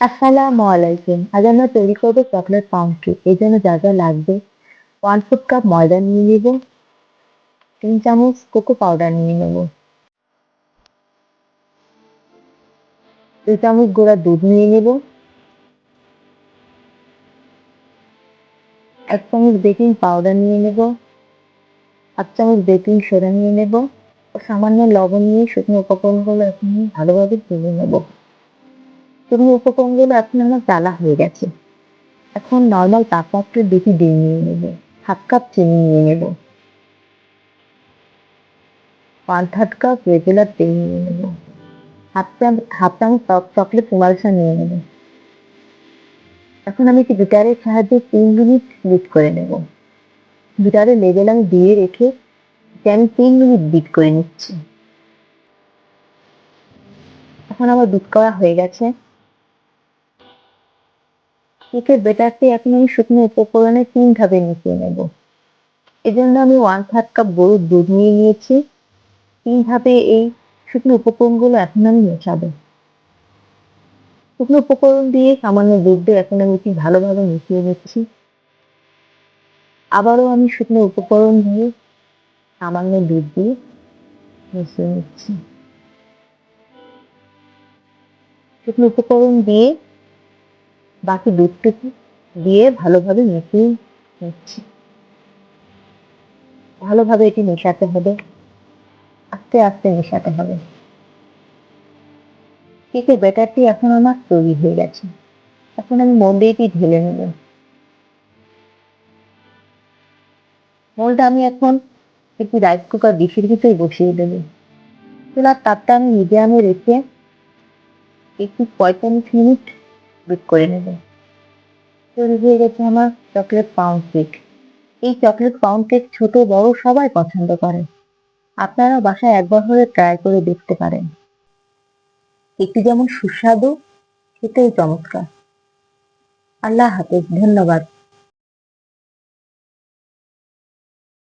আসসালামু আলাইকুম। আজ আমরা তৈরি করবো চকলেট পাউন্ড কেক। এই জন্য যা যা লাগবে 1/4 কাপ ময়দা নিয়ে নেব, 3 চামচ কোকো পাউডার নিয়ে নেব, 2 চামচ গুঁড়া দুধ নিয়ে নেব, 1 চামচ বেকিং পাউডার নিয়ে নেব, 1 চামচ বেকিং সোডা নিয়ে নেব ও সামান্য লবণ নিয়ে শুকনো উপকরণগুলো এখন ভালোভাবে গুলে নেব। শুকনো উপকরণগুলো এখন আমার জ্বালা হয়ে গেছে। এখন নরমাল তাপমাত্রায় 2টি ডিম নিয়ে নেব, 1/2 কাপ চিনি নিয়ে নেব, 1/3 কাপ রেগুলার তেল নিয়ে নেব, হাফ চামচ চকলেট এমালশন নিয়ে নেব। এখন আমি একটি বিটারের সাহায্যে 3 মিনিট বিট করে নেব। বিটারের লেবেল আমি দিয়ে রেখে আমি 3 মিনিট বিট করে নিচ্ছি। এখন আমার বিট করা হয়ে গেছে। কেকের ব্যাটারটি এখন আমি শুকনো উপকরণে 3 ধাপে মিশিয়ে নেব। এজন্য আমি 1/3 কাপ গরুর দুধ নিয়ে নিয়েছি। 3 ধাপে এই শুকনো উপকরণগুলো এখন আমি মেশাবো। শুকনো উপকরণ দিয়ে সামান্য দুধ দিয়ে এখন আমি কি ভালোভাবে মিশিয়ে নিচ্ছি। আবারও আমি শুকনো উপকরণ দিয়ে সামান্য দুধ দিয়ে মিশিয়ে নিচ্ছি। শুকনো উপকরণ দিয়ে বাকি দুধটুকু দিয়ে ভালোভাবে মিশিয়ে নিচ্ছি। ভালোভাবে এটি মেশাতে হবে, আস্তে আস্তে মেশাতে হবে। কেকের ব্যাটারটি এখন আমার তৈরি হয়ে গেছে। এখন আমি মোল্ডে এটি ঢেলে নেব। মোল্ডটা আমি এখন একটি রাইস কুকার ডিশের ভিতরে বসিয়ে দেব। চুলার তাপটা আমি মিডিয়ামে রেখে একটু 45 মিনিট বেক করে নেব। তৈরি হয়ে গেছে আমার চকলেট পাউন্ড কেক। এই চকলেট পাউন্ড কেক ছোট বড় সবাই পছন্দ করে। আপনারা বাসায় একবার হলে ট্রাই করে দেখতে পারেন। কেকটি যেমন সুস্বাদু খেতেও চমৎকার। আল্লাহ হাফেজ, ধন্যবাদ।